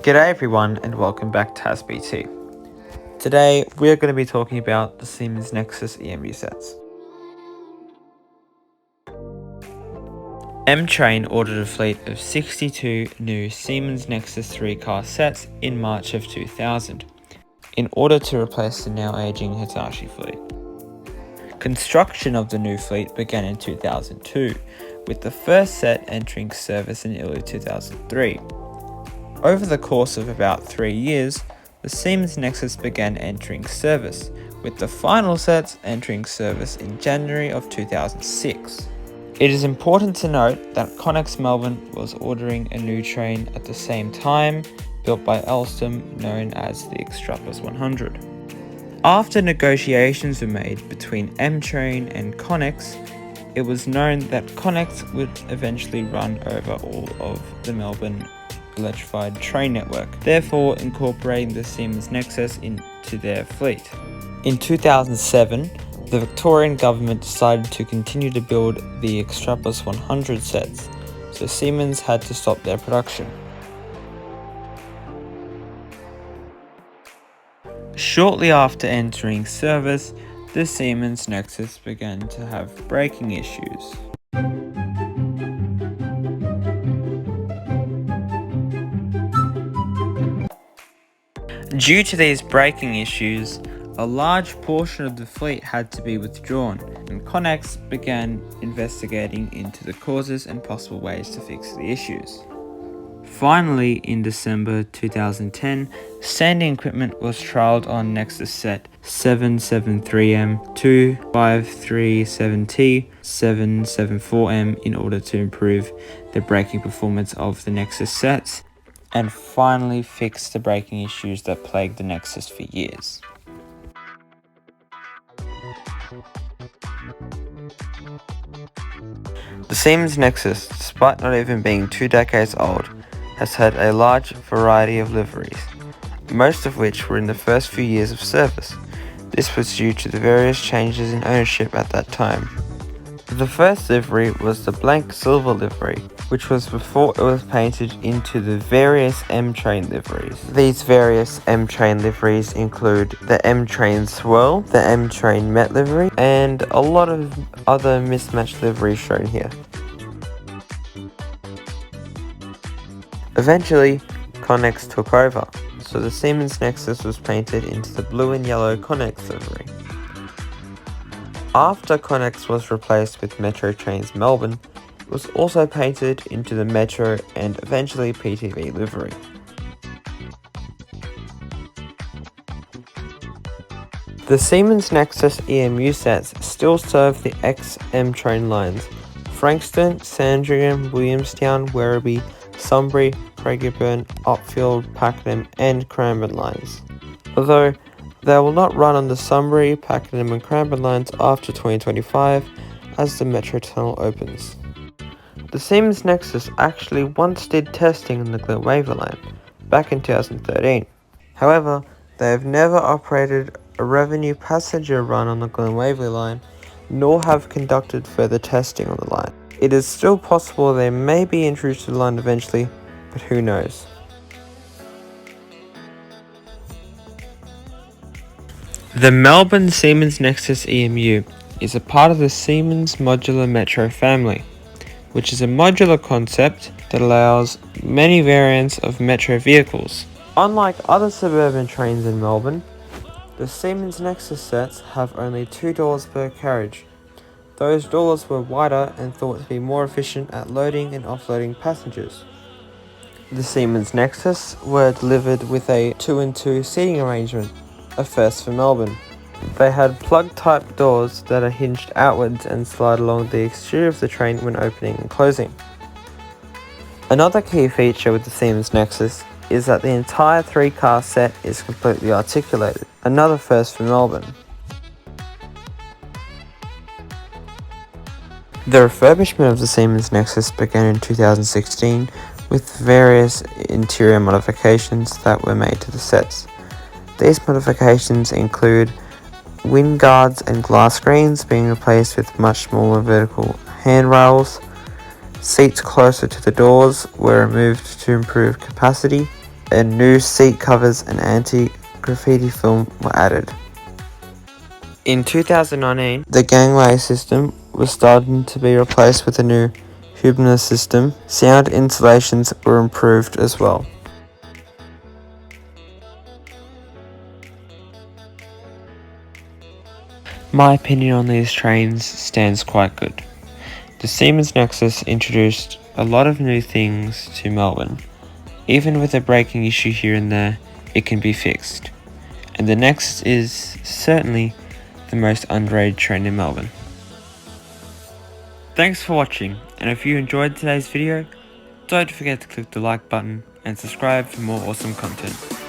G'day everyone and welcome back to HasBT. Today we're going to be talking about the Siemens Nexas EMU sets. M-Train ordered a fleet of 62 new Siemens Nexas 3 car sets in March of 2000 in order to replace the now aging Hitachi fleet. Construction of the new fleet began in 2002, with the first set entering service in early 2003. Over the course of about 3 years, the Siemens Nexas began entering service, with the final sets entering service in January of 2006. It is important to note that Connex Melbourne was ordering a new train at the same time, built by Alstom, known as the Extrapolus 100. After negotiations were made between M-Train and Connex, it was known that Connex would eventually run over all of the Melbourne electrified train network, therefore incorporating the Siemens Nexas into their fleet. In 2007, the Victorian government decided to continue to build the Extrapolus 100 sets, so Siemens had to stop their production. Shortly after entering service, the Siemens Nexas began to have braking issues. Due to these braking issues, a large portion of the fleet had to be withdrawn, and Connex began investigating into the causes and possible ways to fix the issues. Finally, in December 2010, standing equipment was trialled on Nexas set 773M, 2537T, 774M in order to improve the braking performance of the Nexas sets, and finally fix the braking issues that plagued the Nexus for years. The Siemens Nexus, despite not even being 2 decades old, has had a large variety of liveries, most of which were in the first few years of service. This was due to the various changes in ownership at that time. The first livery was the blank silver livery, which was before it was painted into the various M-Train liveries. These various M-Train liveries include the M-Train Swirl, the M-Train Met livery, and a lot of other mismatched liveries shown here. Eventually, Connex took over, so the Siemens Nexus was painted into the blue and yellow Connex livery. After Connex was replaced with Metro Trains Melbourne, it was also painted into the Metro and eventually PTV livery. The Siemens Nexas EMU sets still serve the ex-M-Train lines: Frankston, Sandringham, Williamstown, Werribee, Sunbury, Craigieburn, Upfield, Pakenham and Cranbourne lines, although they will not run on the Sunbury, Pakenham and Cranbourne lines after 2025 as the Metro Tunnel opens. The Siemens Nexus actually once did testing on the Glen Waverley line back in 2013. However, they have never operated a revenue passenger run on the Glen Waverley line, nor have conducted further testing on the line. It is still possible they may be introduced to the line eventually, but who knows. The Melbourne Siemens Nexas EMU is a part of the Siemens Modular Metro family, which is a modular concept that allows many variants of metro vehicles. Unlike other suburban trains in Melbourne, the Siemens Nexus sets have only 2 doors per carriage. Those doors were wider and thought to be more efficient at loading and offloading passengers. The Siemens Nexus were delivered with a 2-in-2 seating arrangement, a first for Melbourne. They had plug-type doors that are hinged outwards and slide along the exterior of the train when opening and closing. Another key feature with the Siemens Nexus is that the entire 3-car set is completely articulated, another first for Melbourne. The refurbishment of the Siemens Nexus began in 2016 with various interior modifications that were made to the sets. These modifications include wind guards and glass screens being replaced with much smaller vertical handrails, seats closer to the doors were removed to improve capacity, and new seat covers and anti-graffiti film were added. In 2019, the gangway system was starting to be replaced with a new Hubner system. Sound installations were improved as well. My opinion on these trains stands quite good. The Siemens Nexas introduced a lot of new things to Melbourne. Even with a braking issue here and there, it can be fixed. And the Nexus is certainly the most underrated train in Melbourne. Thanks for watching, and if you enjoyed today's video, don't forget to click the like button and subscribe for more awesome content.